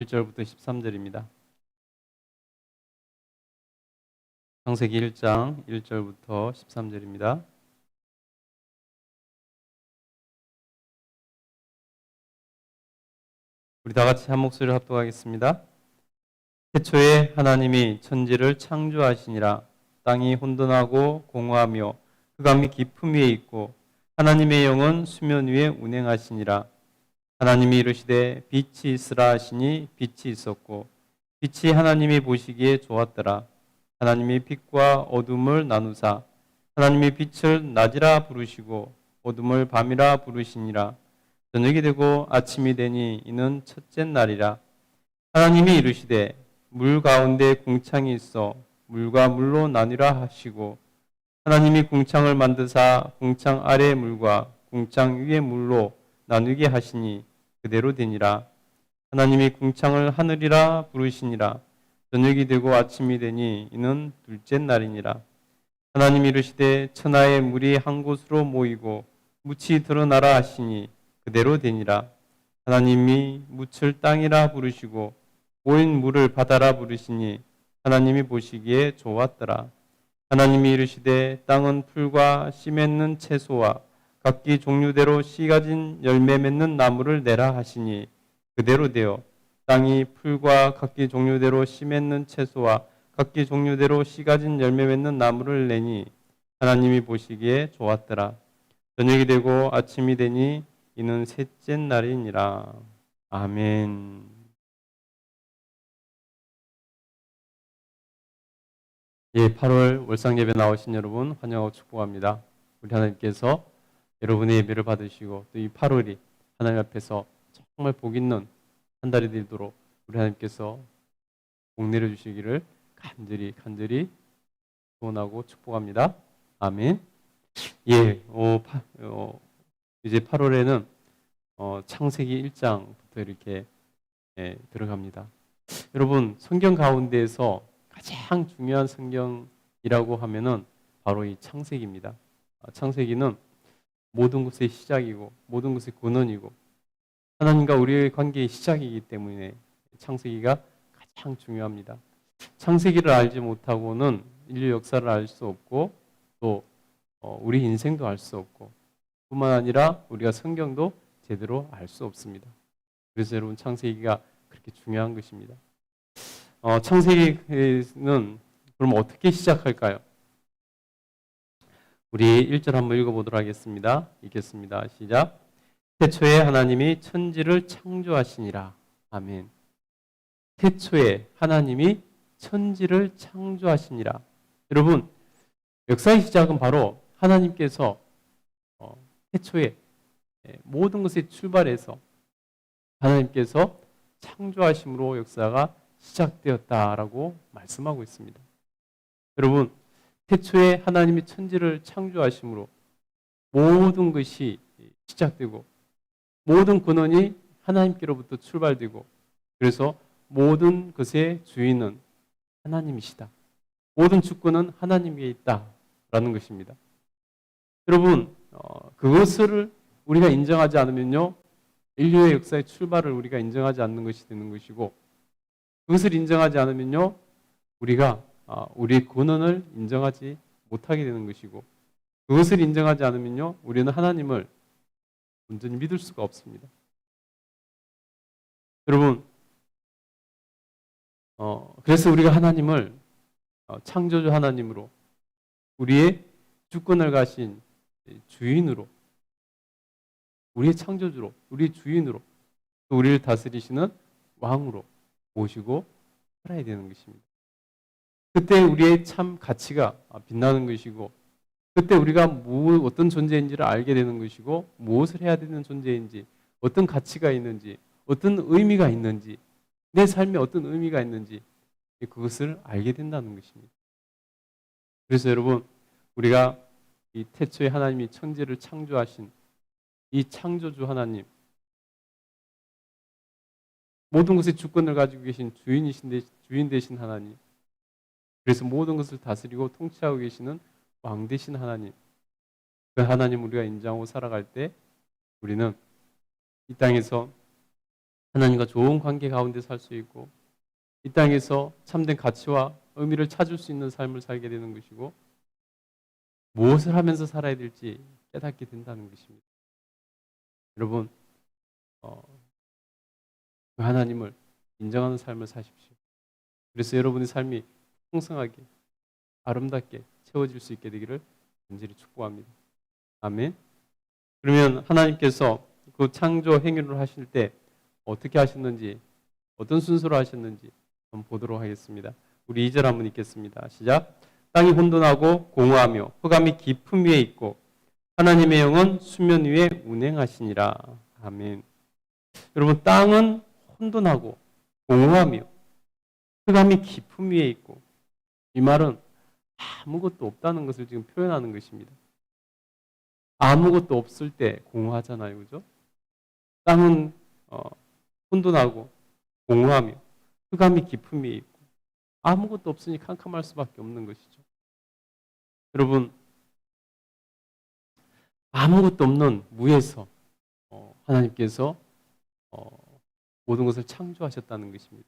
1절부터 13절입니다. 창세기 1장 1절부터 13절입니다. 우리 다 같이 한 목소리를 합독하겠습니다. 태초에 하나님이 천지를 창조하시니라. 땅이 혼돈하고 공허하며 흑암이 깊음 위에 있고 하나님의 영은 수면 위에 운행하시니라. 하나님이 이르시되 빛이 있으라 하시니 빛이 있었고 빛이 하나님이 보시기에 좋았더라. 하나님이 빛과 어둠을 나누사 하나님이 빛을 낮이라 부르시고 어둠을 밤이라 부르시니라. 저녁이 되고 아침이 되니 이는 첫째 날이라. 하나님이 이르시되 물 가운데 궁창이 있어 물과 물로 나뉘라 하시고 하나님이 궁창을 만드사 궁창 아래의 물과 궁창 위의 물로 나누게 하시니 그대로 되니라. 하나님이 궁창을 하늘이라 부르시니라. 저녁이 되고 아침이 되니 이는 둘째 날이니라. 하나님이 이르시되 천하의 물이 한 곳으로 모이고 묻이 드러나라 하시니 그대로 되니라. 하나님이 묻을 땅이라 부르시고 모인 물을 바다라 부르시니 하나님이 보시기에 좋았더라. 하나님이 이르시되 땅은 풀과 씨 맺는 채소와 각기 종류대로 씨 가진 열매 맺는 나무를 내라 하시니 그대로 되어 땅이 풀과 각기 종류대로 씨 맺는 채소와 각기 종류대로 씨 가진 열매 맺는 나무를 내니 하나님이 보시기에 좋았더라. 저녁이 되고 아침이 되니 이는 셋째 날이니라. 아멘. 예, 8월 월상예배 나오신 여러분 환영하고 축복합니다. 우리 하나님께서 여러분의 예배를 받으시고 또 이 8월이 하나님 앞에서 정말 복 있는 한 달이 되도록 우리 하나님께서 복 내려주시기를 간절히 소원하고 축복합니다. 아멘. 예, 이제 8월에는 창세기 1장부터 이렇게 들어갑니다. 여러분, 성경 가운데에서 가장 중요한 성경이라고 하면은 바로 이 창세기입니다. 창세기는 모든 것의 시작이고 모든 것의 근원이고 하나님과 우리의 관계의 시작이기 때문에 창세기가 가장 중요합니다. 창세기를 알지 못하고는 인류 역사를 알 수 없고 또 우리 인생도 알 수 없고 뿐만 아니라 우리가 성경도 제대로 알 수 없습니다. 그래서 여러분 창세기가 그렇게 중요한 것입니다. 창세기는 그럼 어떻게 시작할까요? 우리 1절 한번 읽어보도록 하겠습니다. 읽겠습니다. 시작. 태초에 하나님이 천지를 창조하시니라. 아멘. 태초에 하나님이 천지를 창조하시니라. 여러분, 역사의 시작은 바로 하나님께서 태초에 모든 것에 출발해서 하나님께서 창조하심으로 역사가 시작되었다라고 말씀하고 있습니다. 여러분, 태초에 하나님이 천지를 창조하심으로 모든 것이 시작되고 모든 근원이 하나님께로부터 출발되고 그래서 모든 것의 주인은 하나님이시다. 모든 주권은 하나님께 있다라는 것입니다. 여러분, 그것을 우리가 인정하지 않으면요, 인류의 역사의 출발을 우리가 인정하지 않는 것이 되는 것이고, 그것을 인정하지 않으면요, 우리가 우리의 근원을 인정하지 못하게 되는 것이고, 그것을 인정하지 않으면요, 우리는 하나님을 온전히 믿을 수가 없습니다. 여러분, 그래서 우리가 하나님을 창조주 하나님으로 우리의 주권을 가신 주인으로, 우리의 창조주로, 우리의 주인으로, 또 우리를 다스리시는 왕으로 모시고 살아야 되는 것입니다. 그때 우리의 참 가치가 빛나는 것이고, 그때 우리가 어떤 존재인지를 알게 되는 것이고, 무엇을 해야 되는 존재인지, 어떤 가치가 있는지, 어떤 의미가 있는지, 내 삶에 어떤 의미가 있는지 그것을 알게 된다는 것입니다. 그래서 여러분, 우리가 이 태초에 하나님이 천지를 창조하신 이 창조주 하나님, 모든 것의 주권을 가지고 계신 주인 되신 하나님, 그래서 모든 것을 다스리고 통치하고 계시는 왕 되신 하나님, 그 하나님 우리가 인정하고 살아갈 때 우리는 이 땅에서 하나님과 좋은 관계 가운데 살 수 있고 이 땅에서 참된 가치와 의미를 찾을 수 있는 삶을 살게 되는 것이고 무엇을 하면서 살아야 될지 깨닫게 된다는 것입니다. 여러분, 그 하나님을 인정하는 삶을 사십시오. 그래서 여러분의 삶이 풍성하게 아름답게 채워질 수 있게 되기를 간절히 축복합니다. 아멘. 그러면 하나님께서 그 창조 행위를 하실 때 어떻게 하셨는지, 어떤 순서로 하셨는지 한번 보도록 하겠습니다. 우리 2절 한번 읽겠습니다. 시작. 땅이 혼돈하고 공허하며 흑암이 깊음 위에 있고 하나님의 영은 수면 위에 운행하시니라. 아멘. 여러분, 땅은 혼돈하고 공허하며 흑암이 깊음 위에 있고, 이 말은 아무것도 없다는 것을 지금 표현하는 것입니다. 아무것도 없을 때 공허하잖아요, 그죠? 땅은 혼돈하고 공허하며 흑암이 깊음 위에 있고 아무것도 없으니 캄캄할 수밖에 없는 것이죠. 여러분, 아무것도 없는 무에서 하나님께서 모든 것을 창조하셨다는 것입니다.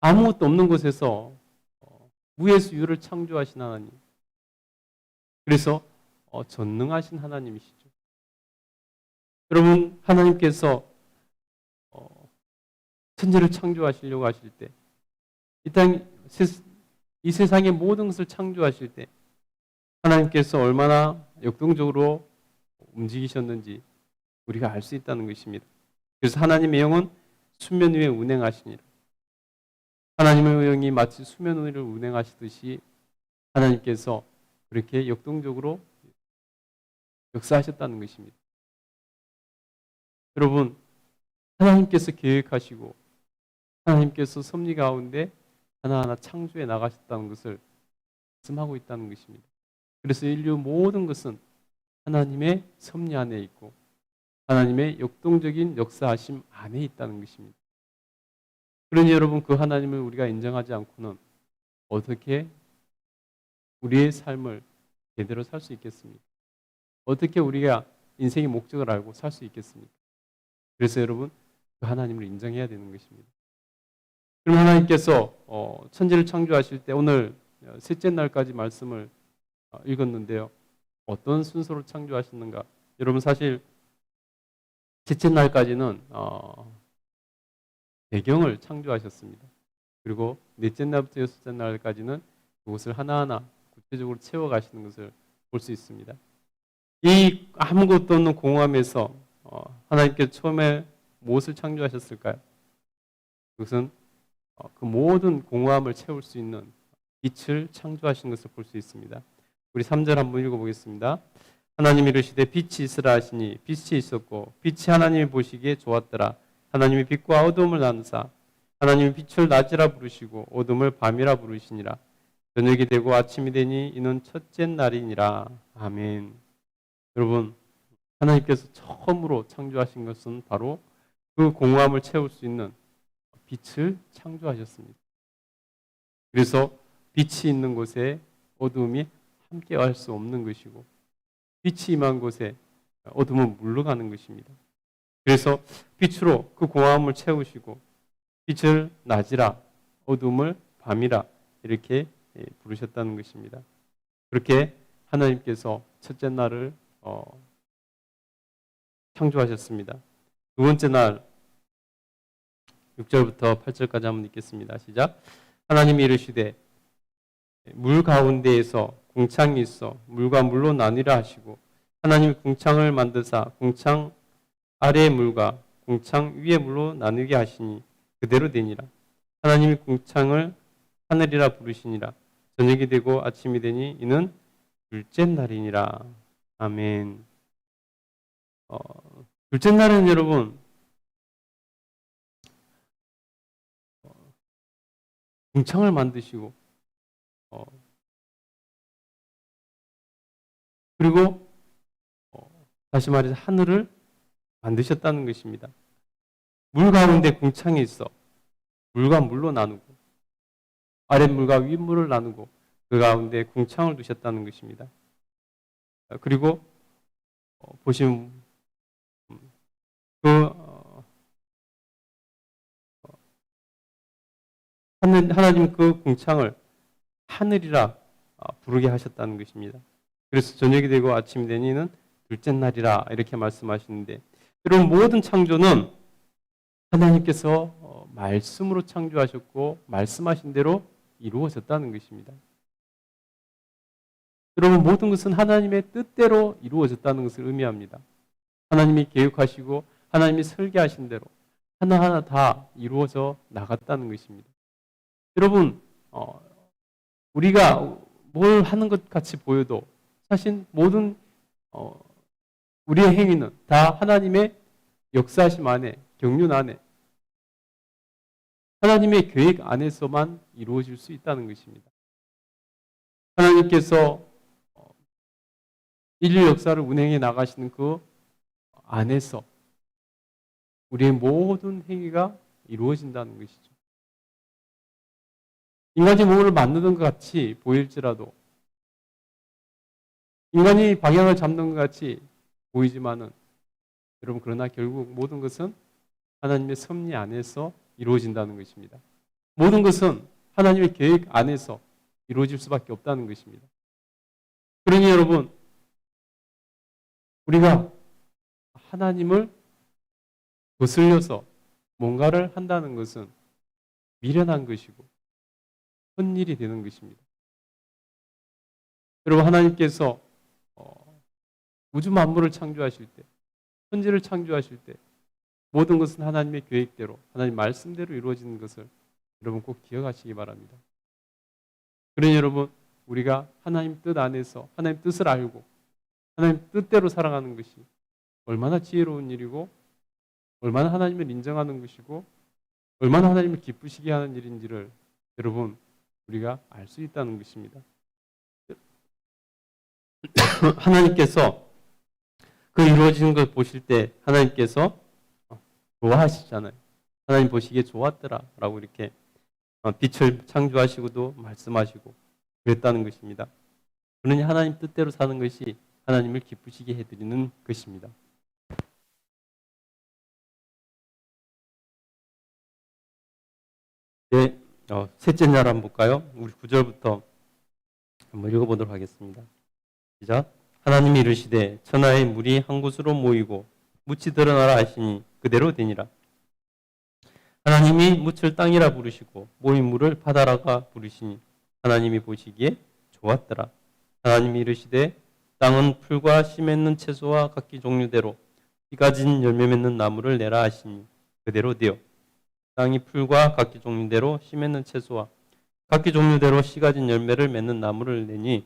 아무것도 없는 곳에서 무에서 유를 창조하신 하나님. 그래서 전능하신 하나님이시죠. 여러분, 하나님께서 천지를 창조하시려고 하실 때, 이 세상의 모든 것을 창조하실 때 하나님께서 얼마나 역동적으로 움직이셨는지 우리가 알 수 있다는 것입니다. 그래서 하나님의 영은 수면 위에 운행하시니라. 하나님의 영이 마치 수면 위를 운행하시듯이 하나님께서 그렇게 역동적으로 역사하셨다는 것입니다. 여러분, 하나님께서 계획하시고 하나님께서 섭리 가운데 하나하나 창조해 나가셨다는 것을 말씀하고 있다는 것입니다. 그래서 인류 모든 것은 하나님의 섭리 안에 있고 하나님의 역동적인 역사하심 안에 있다는 것입니다. 그러니 여러분, 그 하나님을 우리가 인정하지 않고는 어떻게 우리의 삶을 제대로 살 수 있겠습니까? 어떻게 우리가 인생의 목적을 알고 살 수 있겠습니까? 그래서 여러분, 그 하나님을 인정해야 되는 것입니다. 그럼 하나님께서 천지를 창조하실 때 오늘 셋째 날까지 말씀을 읽었는데요. 어떤 순서로 창조하셨는가? 여러분, 사실 셋째 날까지는 배경을 창조하셨습니다. 그리고 넷째 날부터 여섯째 날까지는 그것을 하나하나 구체적으로 채워가시는 것을 볼 수 있습니다. 이 아무것도 없는 공허함에서 하나님께서 처음에 무엇을 창조하셨을까요? 그것은 그 모든 공허함을 채울 수 있는 빛을 창조하신 것을 볼 수 있습니다. 우리 3절 한번 읽어보겠습니다. 하나님이 이르시되 빛이 있으라 하시니 빛이 있었고 빛이 하나님이 보시기에 좋았더라. 하나님이 빛과 어둠을 나누사 하나님이 빛을 낮이라 부르시고 어둠을 밤이라 부르시니라. 저녁이 되고 아침이 되니 이는 첫째 날이니라. 아멘. 여러분, 하나님께서 처음으로 창조하신 것은 바로 그 공허함을 채울 수 있는 빛을 창조하셨습니다. 그래서 빛이 있는 곳에 어둠이 함께할 수 없는 것이고 빛이 임한 곳에 어둠은 물러가는 것입니다. 그래서 빛으로 그 공허함을 채우시고 빛을 낮이라 어둠을 밤이라 이렇게 부르셨다는 것입니다. 그렇게 하나님께서 첫째 날을 창조하셨습니다. 두 번째 날 6절부터 8절까지 한번 읽겠습니다. 시작. 하나님이 이르시되 물 가운데에서 궁창이 있어 물과 물로 나뉘라 하시고 하나님이 궁창을 만드사 궁창 아래의 물과 궁창 위의 물로 나누게 하시니 그대로 되니라. 하나님이 궁창을 하늘이라 부르시니라. 저녁이 되고 아침이 되니 이는 둘째 날이니라. 아멘. 둘째 날은 여러분 궁창을 만드시고 그리고 다시 말해서 하늘을 만드셨다는 것입니다. 물 가운데 궁창이 있어 물과 물로 나누고 아랫물과 윗물을 나누고 그 가운데 궁창을 두셨다는 것입니다. 그리고 보시면 그 하나님 그 궁창을 하늘이라 부르게 하셨다는 것입니다. 그래서 저녁이 되고 아침이 되니는 둘째 날이라 이렇게 말씀하시는데, 여러분 모든 창조는 하나님께서 말씀으로 창조하셨고 말씀하신 대로 이루어졌다는 것입니다. 여러분 모든 것은 하나님의 뜻대로 이루어졌다는 것을 의미합니다. 하나님이 계획하시고 하나님이 설계하신 대로 하나하나 다 이루어져 나갔다는 것입니다. 여러분 우리가 뭘 하는 것 같이 보여도 사실 모든 우리의 행위는 다 하나님의 역사하심 안에, 경륜 안에, 하나님의 계획 안에서만 이루어질 수 있다는 것입니다. 하나님께서 인류 역사를 운행해 나가시는 그 안에서 우리의 모든 행위가 이루어진다는 것이죠. 인간이 몸을 만드는 것 같이 보일지라도, 인간이 방향을 잡는 것 같이 보이지만은, 여러분 그러나 결국 모든 것은 하나님의 섭리 안에서 이루어진다는 것입니다. 모든 것은 하나님의 계획 안에서 이루어질 수밖에 없다는 것입니다. 그러니 여러분, 우리가 하나님을 거슬려서 뭔가를 한다는 것은 미련한 것이고 헛일이 되는 것입니다. 여러분 하나님께서 우주 만물을 창조하실 때, 천지를 창조하실 때 모든 것은 하나님의 계획대로, 하나님 말씀대로 이루어지는 것을 여러분 꼭 기억하시기 바랍니다. 그러니 여러분, 우리가 하나님 뜻 안에서 하나님 뜻을 알고 하나님 뜻대로 살아가는 것이 얼마나 지혜로운 일이고 얼마나 하나님을 인정하는 것이고 얼마나 하나님을 기쁘시게 하는 일인지를 여러분 우리가 알 수 있다는 것입니다. 하나님께서 그 이루어지는 걸 보실 때 하나님께서 좋아하시잖아요. 하나님 보시기에 좋았더라 라고 이렇게 빛을 창조하시고도 말씀하시고 그랬다는 것입니다. 그러니 하나님 뜻대로 사는 것이 하나님을 기쁘시게 해드리는 것입니다. 네, 셋째 날 한번 볼까요? 우리 9절부터 한번 읽어보도록 하겠습니다. 시작. 하나님이 이르시되 천하의 물이 한 곳으로 모이고 묻이 드러나라 하시니 그대로 되니라. 하나님이 묻을 땅이라 부르시고 모인 물을 바다라가 부르시니 하나님이 보시기에 좋았더라. 하나님이 이르시되 땅은 풀과 씨 맺는 채소와 각기 종류대로 씨 가진 열매 맺는 나무를 내라 하시니 그대로 되어 땅이 풀과 각기 종류대로 씨 맺는 채소와 각기 종류대로 씨 가진 열매를 맺는 나무를 내니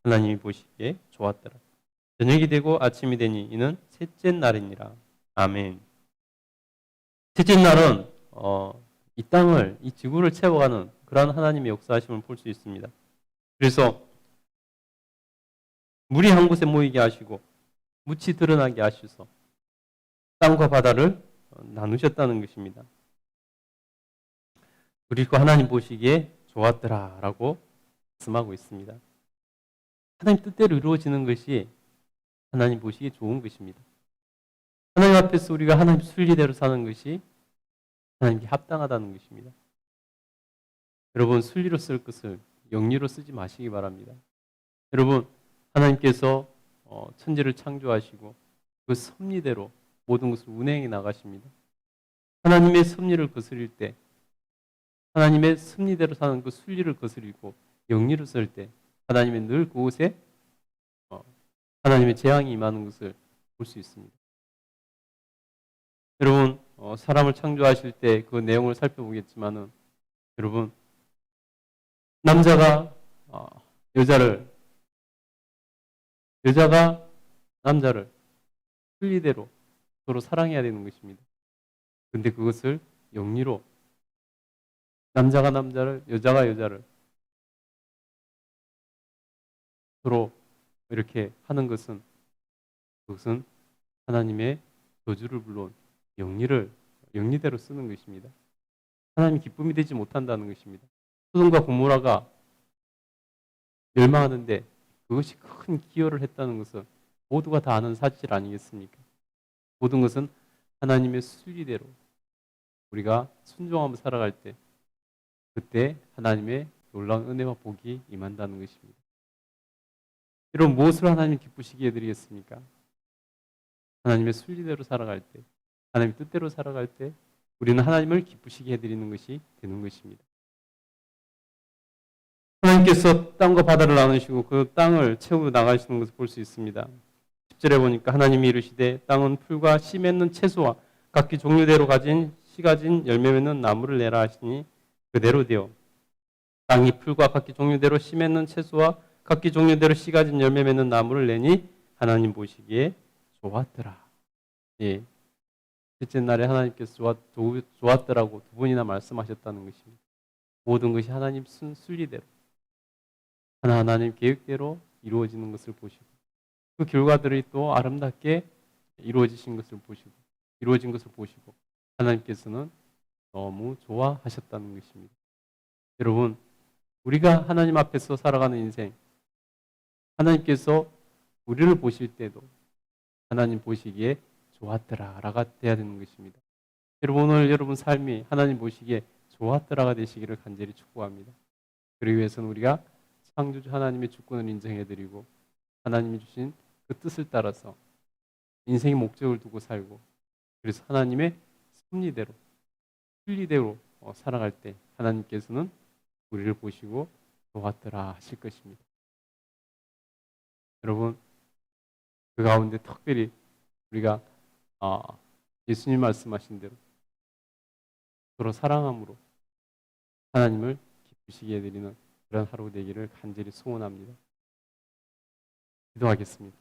하나님이 보시기에 좋았더라. 저녁이 되고 아침이 되니 이는 셋째 날이니라. 아멘. 셋째 날은 이 땅을, 이 지구를 채워가는 그러한 하나님의 역사하심을 볼 수 있습니다. 그래서 물이 한 곳에 모이게 하시고 묻이 드러나게 하셔서 땅과 바다를 나누셨다는 것입니다. 그리고 하나님 보시기에 좋았더라라고 말씀하고 있습니다. 하나님 뜻대로 이루어지는 것이 하나님 보시기에 좋은 것입니다. 하나님 앞에서 우리가 하나님 순리대로 사는 것이 하나님께 합당하다는 것입니다. 여러분 순리로 쓸 것을 영리로 쓰지 마시기 바랍니다. 여러분 하나님께서 천지를 창조하시고 그 섭리대로 모든 것을 운행해 나가십니다. 하나님의 섭리를 거스릴 때, 하나님의 섭리대로 사는 그 순리를 거스리고 영리로 쓸 때 하나님의 늘 그곳에 하나님의 재앙이 임하는 것을 볼 수 있습니다. 여러분 사람을 창조하실 때 그 내용을 살펴보겠지만은 여러분 남자가 여자가 남자를 순리대로 서로 사랑해야 되는 것입니다. 그런데 그것을 영리로 남자가 남자를, 여자가 여자를 서로 이렇게 하는 것은 그것은 하나님의 저주를 불러온 영리대로 쓰는 것입니다. 하나님이 기쁨이 되지 못한다는 것입니다. 소돔과 고모라가 멸망하는데 그것이 큰 기여를 했다는 것은 모두가 다 아는 사실 아니겠습니까? 모든 것은 하나님의 순리대로 우리가 순종하며 살아갈 때 그때 하나님의 놀라운 은혜와 복이 임한다는 것입니다. 여러분, 무엇으로 하나님 기쁘시게 해드리겠습니까? 하나님의 순리대로 살아갈 때, 하나님의 뜻대로 살아갈 때 우리는 하나님을 기쁘시게 해드리는 것이 되는 것입니다. 하나님께서 땅과 바다를 나누시고 그 땅을 채우고 나가시는 것을 볼 수 있습니다. 10절에 보니까 하나님이 이르시되 땅은 풀과 씨 맺는 채소와 각기 종류대로 가진 씨 가진 열매 맺는 나무를 내라 하시니 그대로 되어 땅이 풀과 각기 종류대로 씨 맺는 채소와 각기 종류대로 씨 가진 열매 맺는 나무를 내니 하나님 보시기에 좋았더라. 예. 첫째 날에 하나님께서 좋았더라고 두 번이나 말씀하셨다는 것입니다. 모든 것이 하나님 순리대로 하나님 계획대로 이루어지는 것을 보시고 그 결과들이 또 아름답게 이루어진 것을 보시고 하나님께서는 너무 좋아하셨다는 것입니다. 여러분, 우리가 하나님 앞에서 살아가는 인생, 하나님께서 우리를 보실 때도 하나님 보시기에 좋았더라가 돼야 되는 것입니다. 여러분, 오늘 여러분 삶이 하나님 보시기에 좋았더라가 되시기를 간절히 축복합니다. 그러기 위해서는 우리가 창조주 하나님의 주권을 인정해드리고 하나님이 주신 그 뜻을 따라서 인생의 목적을 두고 살고 그래서 하나님의 섭리대로 순리대로 살아갈 때 하나님께서는 우리를 보시고 좋았더라 하실 것입니다. 여러분, 그 가운데 특별히 우리가 예수님 말씀하신 대로 서로 사랑함으로 하나님을 기쁘시게 해드리는 그런 하루 되기를 간절히 소원합니다. 기도하겠습니다.